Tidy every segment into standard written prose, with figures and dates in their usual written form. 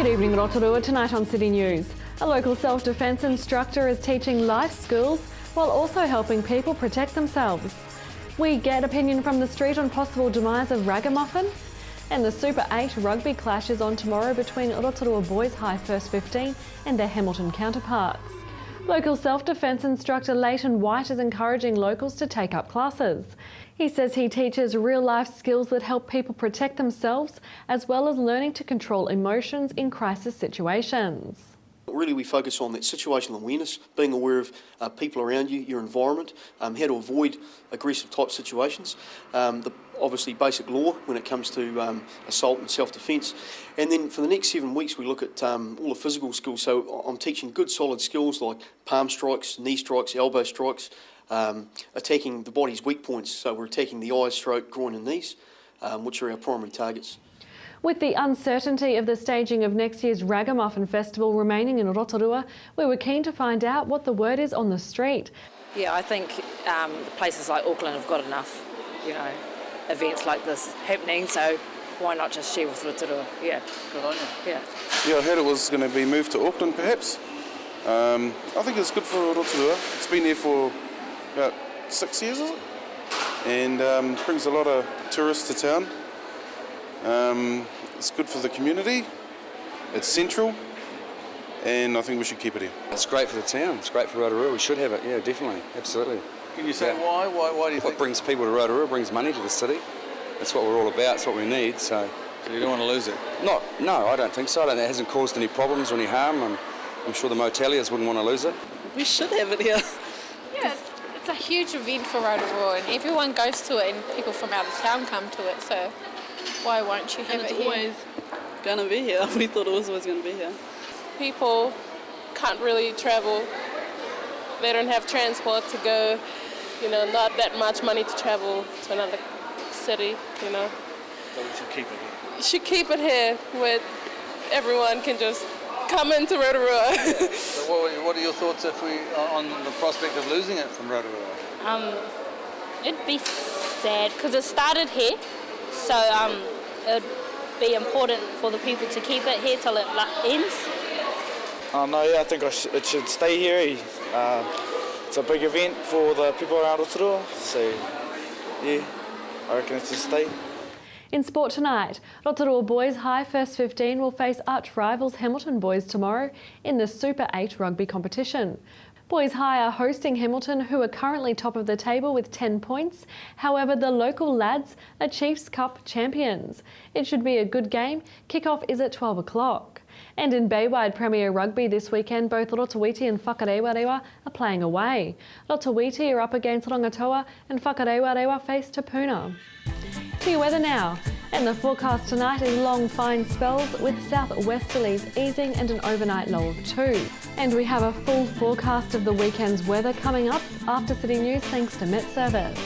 Good evening, Rotorua. Tonight on City News, a local self-defence instructor is teaching life skills while also helping people protect themselves. We get opinion from the street on possible demise of Ragamuffin, and the Super 8 rugby clash is on tomorrow between Rotorua Boys High First 15 and their Hamilton counterparts. Local self-defence instructor Leighton White is encouraging locals to take up classes. He says he teaches real-life skills that help people protect themselves, as well as learning to control emotions in crisis situations. Really, we focus on that situational awareness, being aware of people around you, your environment, how to avoid aggressive type situations, obviously basic law when it comes to assault and self-defence. And then for the next 7 weeks we look at all the physical skills. So I'm teaching good solid skills like palm strikes, knee strikes, elbow strikes, attacking the body's weak points. So we're attacking the eyes, throat, groin and knees, which are our primary targets. With the uncertainty of the staging of next year's Ragamuffin Festival remaining in Rotorua, we were keen to find out what the word is on the street. Yeah, I think places like Auckland have got enough, events like this happening, so why not just share with Rotorua? Yeah. Good on you. Yeah. I heard it was going to be moved to Auckland perhaps. I think it's good for Rotorua. It's been there for about 6 years, is it? And brings a lot of tourists to town. It's good for the community, it's central, and I think we should keep it here. It's great for the town, it's great for Rotorua, we should have it, yeah, definitely, absolutely. Can you say why? Why do you think? What brings people to Rotorua brings money to the city. That's what we're all about, it's what we need, so... So you don't want to lose it? No, I don't think so. It hasn't caused any problems or any harm. I'm sure the moteliers wouldn't want to lose it. We should have it here. Yeah, it's a huge event for Rotorua and everyone goes to it and people from out of town come to it, so why won't you have it here? It's always going to be here. We thought it was always going to be here. People can't really travel. They don't have transport to go, not that much money to travel to another city, So we should keep it here. You should keep it here where everyone can just come into Rotorua. So what are your thoughts on the prospect of losing it from Rotorua? It'd be sad because it started here, so it'd be important for the people to keep it here till it ends. I think it should stay here. It's a big event for the people around Rotorua, so yeah, I reckon it should stay. In sport tonight, Rotorua Boys High First 15 will face arch rivals Hamilton Boys tomorrow in the Super 8 rugby competition. Boys High are hosting Hamilton, who are currently top of the table with 10 points. However, the local lads are Chiefs Cup champions. It should be a good game. Kick-off is at 12 o'clock. And in Baywide Premier Rugby this weekend, both Rotowiti and Whakarewarewa are playing away. Rotowiti are up against Rangatoa and Whakarewarewa face Te Puna. To your weather now, and the forecast tonight is long fine spells with southwesterlies easing and an overnight low of 2. And we have a full forecast of the weekend's weather coming up after City News thanks to Met Service.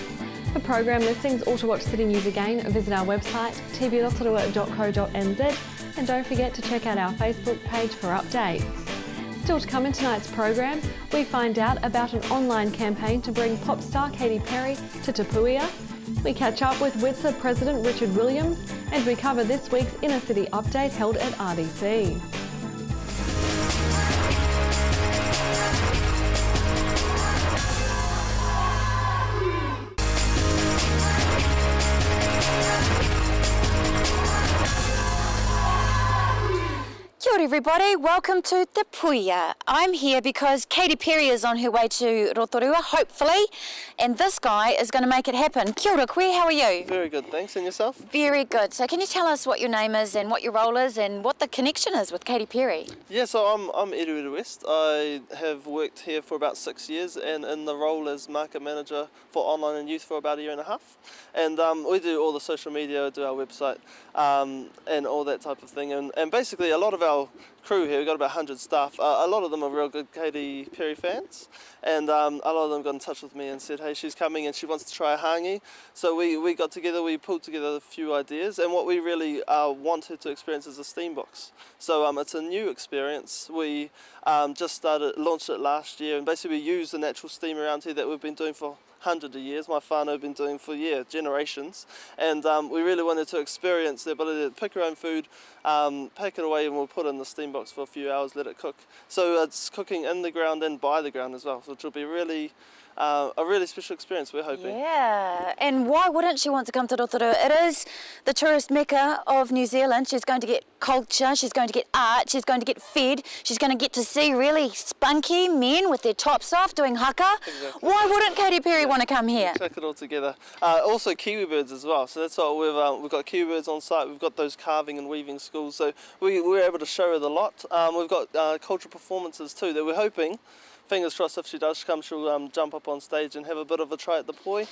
For program listings or to watch City News again, visit our website tvrotorua.co.nz and don't forget to check out our Facebook page for updates. Still to come in tonight's program, we find out about an online campaign to bring pop star Katy Perry to Tapuia. We catch up with WITSA President Richard Williams and we cover this week's Inner City update held at RDC. Kia ora everybody, welcome to Te Puia. I'm here because Katy Perry is on her way to Rotorua, hopefully, and this guy is going to make it happen. Kia ora koe, how are you? Very good, thanks. And yourself? Very good. So can you tell us what your name is and what your role is and what the connection is with Katy Perry? Yeah, so I'm Edu West. I have worked here for about 6 years and in the role as market manager for online and youth for about a year and a half. And we do all the social media, do our website and all that type of thing. And basically a lot of our crew here, we've got about 100 staff, a lot of them are real good Katy Perry fans, and a lot of them got in touch with me and said, hey, she's coming and she wants to try a hangi. So we got together, we pulled together a few ideas, and what we really want her to experience is a steam box. So it's a new experience. We just launched it last year, and basically we use the natural steam around here that we've been doing for hundreds of years. My whānau have been doing for generations, and we really wanted to experience the ability to pick our own food, pack it away, and we'll put it in the steam box for a few hours, let it cook. So it's cooking in the ground and by the ground as well, which will be really a really special experience, we're hoping. Yeah, and why wouldn't she want to come to Rotorua? It is the tourist mecca of New Zealand. She's going to get culture, she's going to get art, she's going to get fed, she's going to get to see really spunky men with their tops off doing haka. Exactly. Why wouldn't Katy Perry want to come here? Check it all together. Also kiwi birds as well, so that's what we've got kiwi birds on site, we've got those carving and weaving schools, so we're able to show her the lot. We've got cultural performances too that we're hoping, fingers crossed, if she does come, she'll jump up on stage and have a bit of a try at the poi.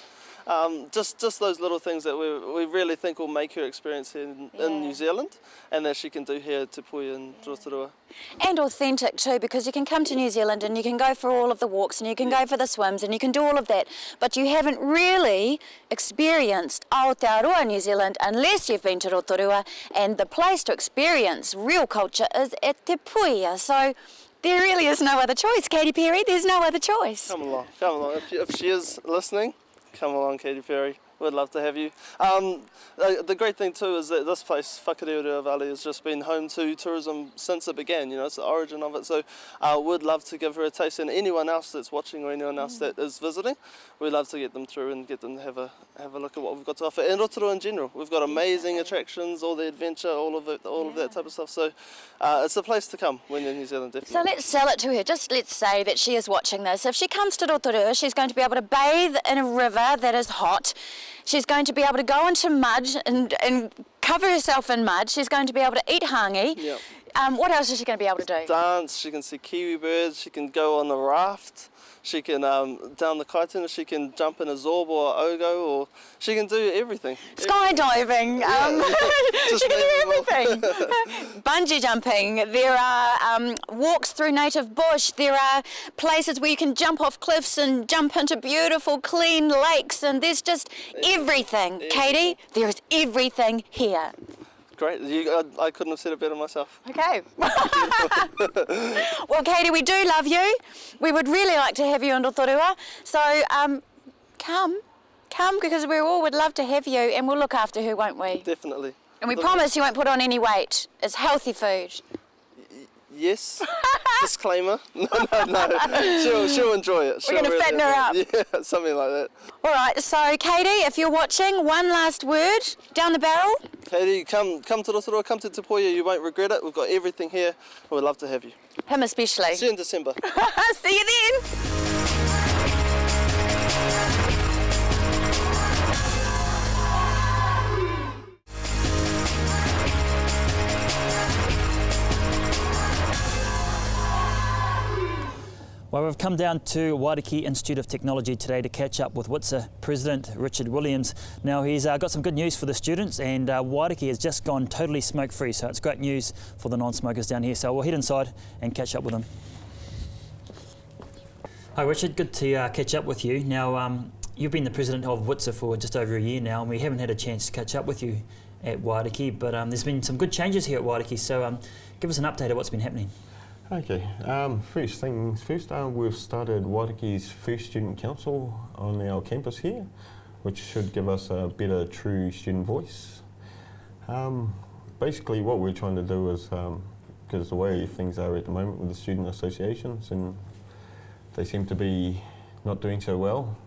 Just those little things that we really think will make her experience here in New Zealand, and that she can do here to poi in Rotorua. And authentic too, because you can come to New Zealand and you can go for all of the walks and you can go for the swims and you can do all of that, but you haven't really experienced Aotearoa New Zealand unless you've been to Rotorua, and the place to experience real culture is at Te Puia. So there really is no other choice, Katy Perry. There's no other choice. Come along, come along. If she is listening, come along, Katy Perry. We'd love to have you. The great thing too is that this place, Whakareurua Valley, has just been home to tourism since it began. You know, it's the origin of it. So we'd love to give her a taste, and anyone else that's watching or anyone else that is visiting, we'd love to get them through and get them to have a look at what we've got to offer. And Rotorua in general, we've got amazing attractions, all the adventure, all of that type of stuff. So it's a place to come when you're in New Zealand, definitely. So let's sell it to her. Just let's say that she is watching this. If she comes to Rotorua, she's going to be able to bathe in a river that is hot. She's going to be able to go into mud and cover herself in mud. She's going to be able to eat hangi. Yep. What else is she going to be able to do? Dance, she can see kiwi birds, she can go on a raft, she can, down the kaituna, she can jump in a zorb or a ogo, or she can do everything. Skydiving, she can do everything. Bungee jumping, there are walks through native bush, there are places where you can jump off cliffs and jump into beautiful clean lakes, and there's just everything. Katie, there is everything here. Great, I couldn't have said it better myself. Okay. Well, Katie, we do love you. We would really like to have you in Rotorua. So come, because we all would love to have you, and we'll look after her, won't we? Definitely. And we promise you won't put on any weight. It's healthy food. Yes. Disclaimer. No. She'll enjoy it. We're going to fatten her up. Yeah, something like that. All right, so Katie, if you're watching, one last word down the barrel. Katie, come to Rotorua, come to Te Puia, you won't regret it. We've got everything here. We'd love to have you. Him especially. See you in December. See you then. Well, we've come down to Wairiki Institute of Technology today to catch up with WITSA President Richard Williams. Now, he's got some good news for the students, and Wairiki has just gone totally smoke-free, so it's great news for the non-smokers down here. So we'll head inside and catch up with them. Hi Richard, good to catch up with you. Now, you've been the President of WITSA for just over a year now, and we haven't had a chance to catch up with you at Wairiki, but there's been some good changes here at Wairiki, so give us an update of what's been happening. Okay, first things first, we've started Wairiki's first student council on our campus here, which should give us a better true student voice. Basically what we're trying to do is, because the way things are at the moment with the student associations, and they seem to be not doing so well,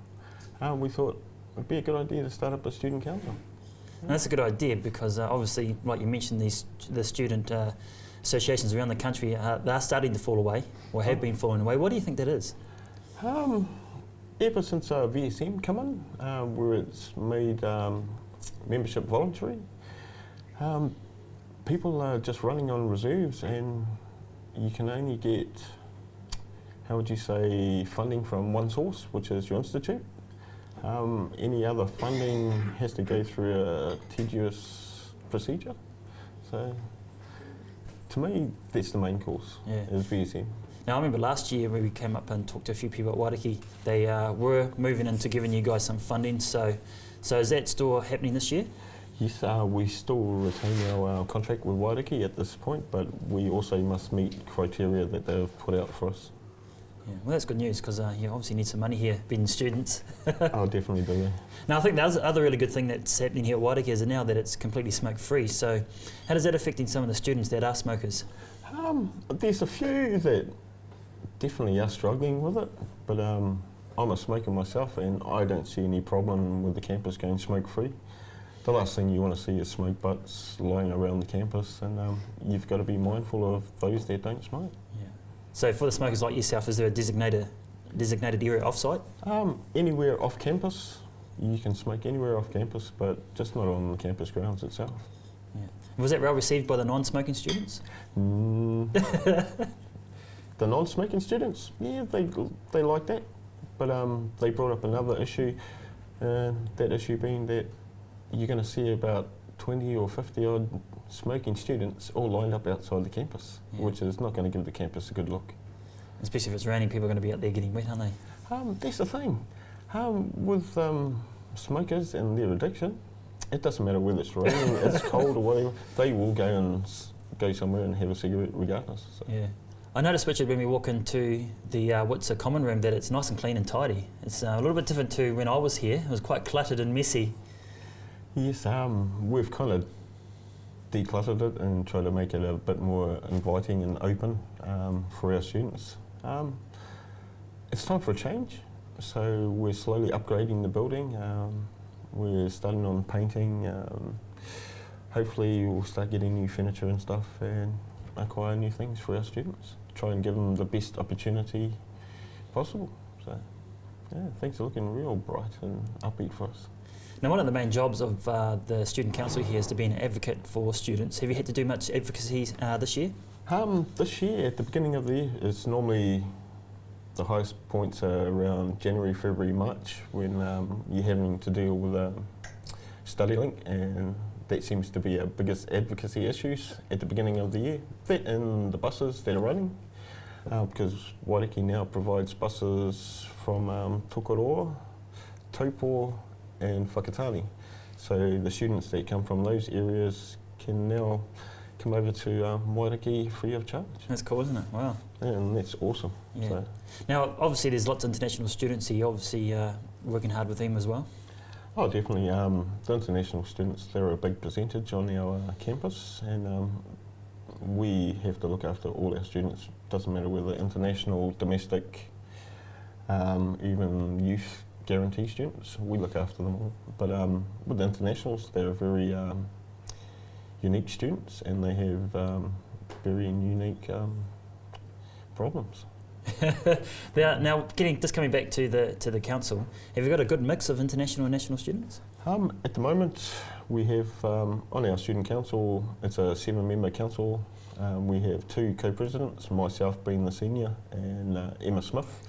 we thought it'd be a good idea to start up a student council. And that's a good idea because obviously, like you mentioned, the student associations around the country, they're starting to fall away, or have been falling away. What do you think that is? Ever since VSM come in, where it's made membership voluntary, people are just running on reserves, and you can only get, how would you say, funding from one source, which is your institute. Any other funding has to go through a tedious procedure. So, to me, that's the main course, is VSM. Now, I remember last year when we came up and talked to a few people at Wairiki, they were moving into giving you guys some funding, so is that still happening this year? Yes, we still retain our contract with Wairiki at this point, but we also must meet criteria that they've put out for us. Yeah, well, that's good news because you obviously need some money here, being students. Oh, definitely do. Now, I think the other really good thing that's happening here at Wairiki is now that it's completely smoke-free. So, how does that affecting some of the students that are smokers? There's a few that definitely are struggling with it, but I'm a smoker myself, and I don't see any problem with the campus going smoke-free. The last thing you want to see is smoke butts lying around the campus, and you've got to be mindful of those that don't smoke. Yeah. So for the smokers like yourself, is there a designated area off-site? Anywhere off campus. You can smoke anywhere off campus, but just not on the campus grounds itself. Yeah. Was that well received by the non-smoking students? The non-smoking students, yeah, they like that, but they brought up another issue, that issue being that you're going to see about 20 or 50 odd smoking students all lined up outside the campus, which is not going to give the campus a good look. Especially if it's raining, people are going to be out there getting wet, aren't they? That's the thing. With smokers and their addiction, it doesn't matter whether it's raining, it's cold or whatever, they will go somewhere and have a cigarette regardless. So. Yeah. I noticed, Richard, when we walk into the Witsa common room that it's nice and clean and tidy. It's a little bit different to when I was here. It was quite cluttered and messy. Yes, we've kind of decluttered it and tried to make it a bit more inviting and open for our students. It's time for a change, so we're slowly upgrading the building. We're starting on painting. Hopefully we'll start getting new furniture and stuff and acquire new things for our students. Try and give them the best opportunity possible. So, yeah, things are looking real bright and upbeat for us. Now, one of the main jobs of the student council here is to be an advocate for students. Have you had to do much advocacy this year? This year, at the beginning of the year, it's normally the highest points are around January, February, March, when you're having to deal with study link, and that seems to be our biggest advocacy issues at the beginning of the year. That and the buses that are running, because Wairiki now provides buses from Rotorua, Taupo and Whakatane. So the students that come from those areas can now come over to Wairiki free of charge. That's cool, isn't it? Wow. And that's awesome. Yeah. So. Now, obviously there's lots of international students here. You're obviously working hard with them as well. Oh, definitely. The international students, they're a big percentage on our campus, and we have to look after all our students. Doesn't matter whether international, domestic, even youth guarantee students, we look after them all. But with the internationals, they're very unique students, and they have very unique problems. Now, just coming back to the council, have you got a good mix of international and national students? At the moment, we have on our student council, it's a 7-member council. We have 2 co-presidents, myself being the senior, and Emma Smith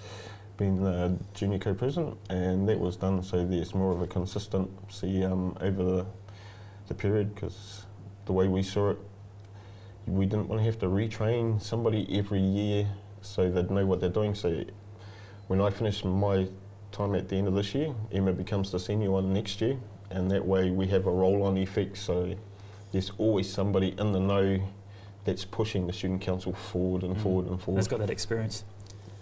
being the junior co-president, and that was done so there's more of a consistency over the period, because the way we saw it, we didn't want to have to retrain somebody every year so they'd know what they're doing. So when I finish my time at the end of this year, Emma becomes the senior one next year, and that way we have a roll-on effect, so there's always somebody in the know that's pushing the student council forward and forward and forward. That's got that experience.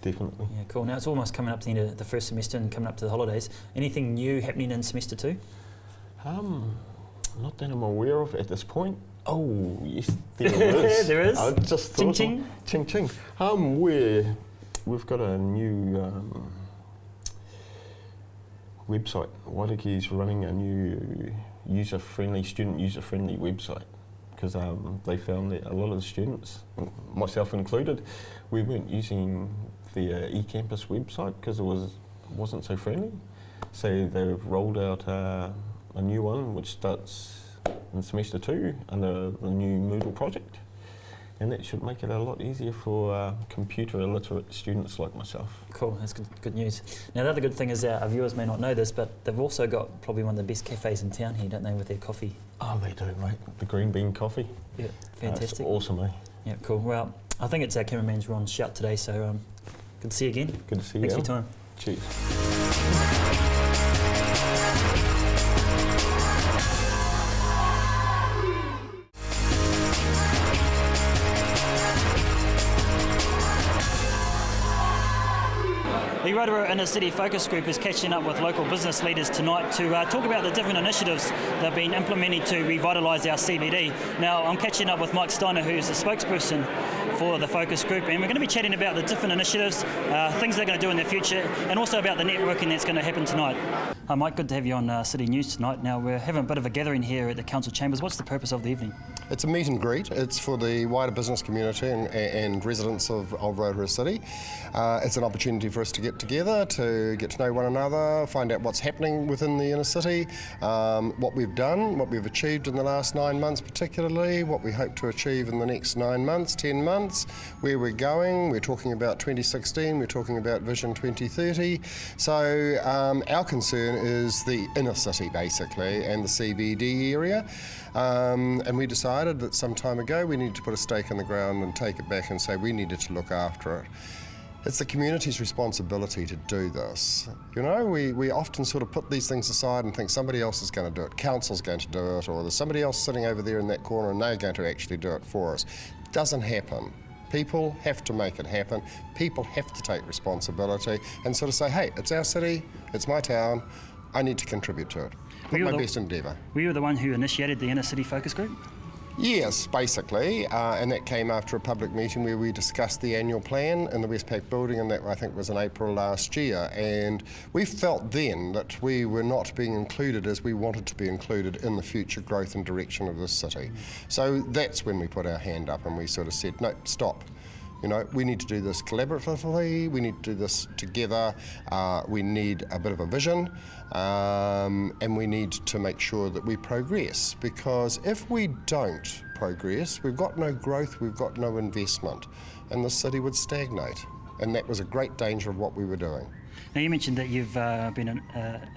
Definitely. Yeah, cool. Now it's almost coming up to the end of the first semester and coming up to the holidays. Anything new happening in semester 2? Not that I'm aware of at this point. Oh, yes, there is. There is? I just thought Ching ching? Ching ching. We've got a new website. Wairiki's running a new student user-friendly website, because they found that a lot of the students, myself included, we weren't using the eCampus website because it wasn't so friendly. So they've rolled out a new one which starts in semester 2 under the new Moodle project, and that should make it a lot easier for computer illiterate students like myself. Cool, that's good news. Now the other good thing is our viewers may not know this, but they've also got probably one of the best cafes in town here, don't they, with their coffee? Oh, they do, mate. The green bean coffee. Yeah, fantastic. It's awesome, eh? Yeah, cool. Well, I think it's our cameraman's Ron's shout today, so good to see you again. Good to see you. Thanks for your time. Cheers. Rotorua Inner City Focus Group is catching up with local business leaders tonight to talk about the different initiatives they've been implementing to revitalise our CBD. Now, I'm catching up with Mike Steiner, who's the spokesperson for the focus group, and we're going to be chatting about the different initiatives, things they're going to do in the future, and also about the networking that's going to happen tonight. Hi Mike, good to have you on City News tonight. Now, we're having a bit of a gathering here at the Council Chambers. What's the purpose of the evening? It's a meet and greet. It's for the wider business community and residents of Rotorua City. It's an opportunity for us to get together, to get to know one another, find out what's happening within the inner city, what we've done, what we've achieved in the last 9 months particularly, what we hope to achieve in the next 9 months, 10 months, where we're going. We're talking about 2016, we're talking about Vision 2030. So our concern is the inner city basically and the CBD area. And we decided that some time ago we needed to put a stake in the ground and take it back and say we needed to look after it. It's the community's responsibility to do this. You know, we often sort of put these things aside and think somebody else is going to do it, council's going to do it, or there's somebody else sitting over there in that corner and they're going to actually do it for us. It doesn't happen. People have to make it happen. People have to take responsibility and sort of say, hey, it's our city, it's my town, I need to contribute to it. Put my best endeavour. Were you the one who initiated the Inner City Focus Group? Yes, basically, and that came after a public meeting where we discussed the annual plan in the Westpac building, and that I think was in April last year. And we felt then that we were not being included as we wanted to be included in the future growth and direction of this city. So that's when we put our hand up and we sort of said, no, stop. You know, we need to do this collaboratively, we need to do this together, we need a bit of a vision, and we need to make sure that we progress, because if we don't progress, we've got no growth, we've got no investment, and the city would stagnate. And that was a great danger of what we were doing. Now, you mentioned that you've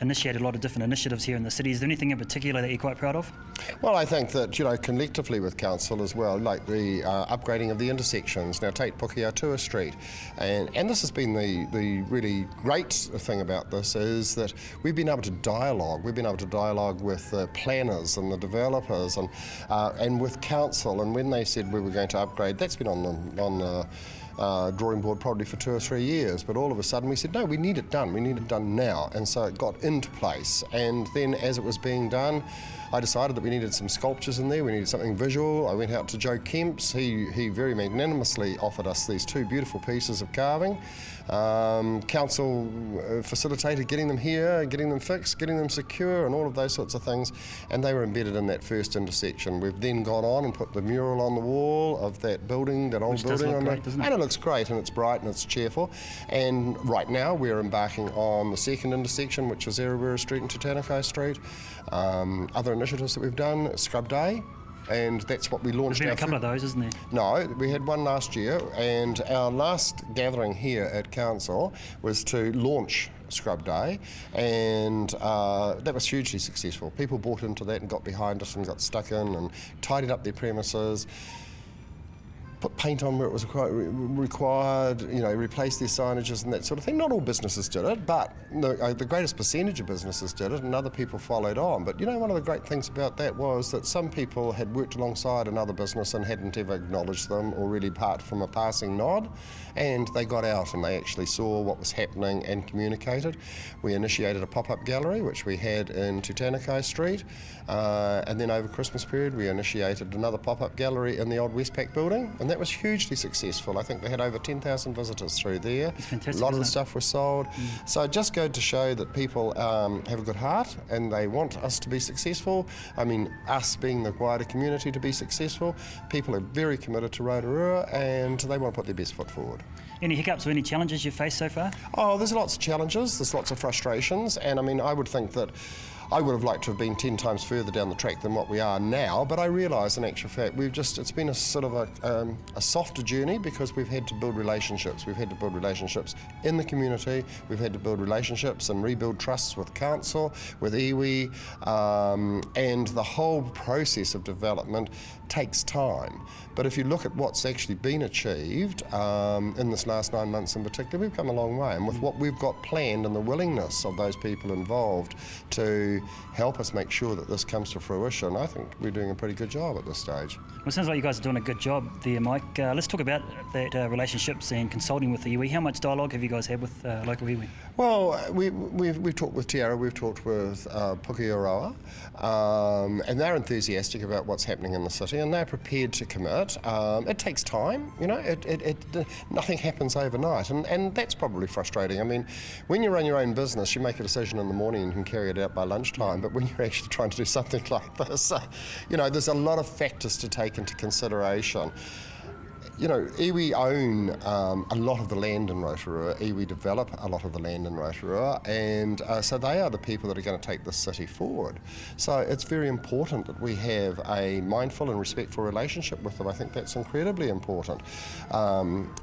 initiated a lot of different initiatives here in the city. Is there anything in particular that you're quite proud of? Well, I think that, you know, collectively with council as well, like the upgrading of the intersections, now take Pukeatua Street, and this has been the really great thing about this is that we've been able to dialogue. We've been able to dialogue with the planners and the developers and with council, and when they said we were going to upgrade, that's been on the drawing board probably for 2 or 3 years, but all of a sudden we said, no, we need it done now, and so it got into place. And then as it was being done, I decided that we needed some sculptures in there, we needed something visual. I went out to Joe Kemp's, he very magnanimously offered us these 2 beautiful pieces of carving. Council facilitated getting them here, getting them fixed, getting them secure, and all of those sorts of things, and they were embedded in that first intersection. We've then gone on and put the mural on the wall of that building, that old building, and it looks great, and it's bright and it's cheerful. And right now we're embarking on the second intersection, which is Rotorua Street and Tutanakai Street. Other initiatives that we've done, Scrub Day, and that's what we launched. There's been a couple of those, isn't there? No, we had one last year, and our last gathering here at council was to launch Scrub Day, and that was hugely successful. People bought into that and got behind us and got stuck in and tidied up their premises, put paint on where it was required, you know, replace their signages and that sort of thing. Not all businesses did it, but the greatest percentage of businesses did it, and other people followed on. But you know, one of the great things about that was that some people had worked alongside another business and hadn't ever acknowledged them or really apart from a passing nod, and they got out and they actually saw what was happening and communicated. We initiated a pop-up gallery, which we had in Tutanakai Street, and then over Christmas period we initiated another pop-up gallery in the old Westpac building, and that was hugely successful. I think they had over 10,000 visitors through there. A lot of the stuff was sold. So it just goes to show that people have a good heart and they want us to be successful. I mean, us being the wider community to be successful. People are very committed to Rotorua and they want to put their best foot forward. Any hiccups or any challenges you've faced so far? Oh, there's lots of challenges, there's lots of frustrations, and I mean, I would think that I would have liked to have been 10 times further down the track than what we are now, but I realise in actual fact it's been a sort of a softer journey because we've had to build relationships. We've had to build relationships in the community, we've had to build relationships and rebuild trusts with council, with iwi, and the whole process of development takes time. But if you look at what's actually been achieved in this last 9 months in particular, we've come a long way, and with what we've got planned and the willingness of those people involved to to help us make sure that this comes to fruition, I think we're doing a pretty good job at this stage. Well, it sounds like you guys are doing a good job there, Mike. Let's talk about that relationships and consulting with the iwi. How much dialogue have you guys had with local iwi? Well, we've talked with Te Ara, we've talked with Rotorua, and they're enthusiastic about what's happening in the city, and they're prepared to commit. It takes time, you know, nothing happens overnight, and that's probably frustrating. I mean, when you run your own business, you make a decision in the morning and you can carry it out by lunchtime, but when you're actually trying to do something like this, you know, there's a lot of factors to take into consideration. You know, iwi own a lot of the land in Rotorua, iwi develop a lot of the land in Rotorua, and so they are the people that are going to take this city forward. So it's very important that we have a mindful and respectful relationship with them. I think that's incredibly important.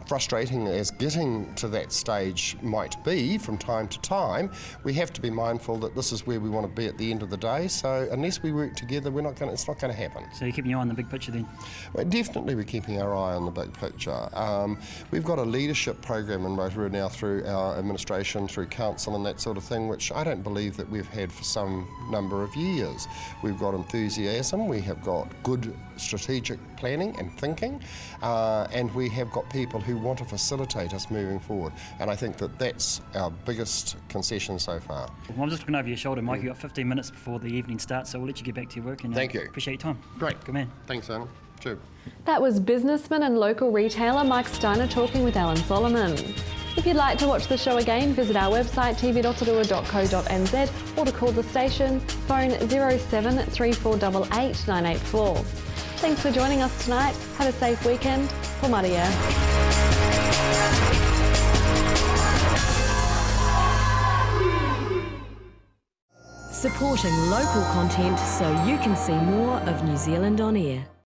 Frustrating as getting to that stage might be from time to time, we have to be mindful that this is where we want to be at the end of the day, so unless we work together, it's not going to happen. So you're keeping your eye on the big picture then? Well, definitely we're keeping our eye on the big picture. We've got a leadership program in Rotorua now through our administration, through council and that sort of thing, which I don't believe that we've had for some number of years. We've got enthusiasm, we have got good strategic planning and thinking, and we have got people who want to facilitate us moving forward, and I think that that's our biggest concession so far. Well, I'm just looking over your shoulder, Mike. You've got 15 minutes before the evening starts, so we'll let you get back to your work, and thank you. Appreciate your time. Great. Good man. Thanks, Alan. Cheers. That was businessman and local retailer Mike Steiner talking with Alan Solomon. If you'd like to watch the show again, visit our website tvrotorua.co.nz or to call the station, phone 07 3488 984. Thanks for joining us tonight. Have a safe weekend. Ko Maria. Supporting local content so you can see more of New Zealand on air.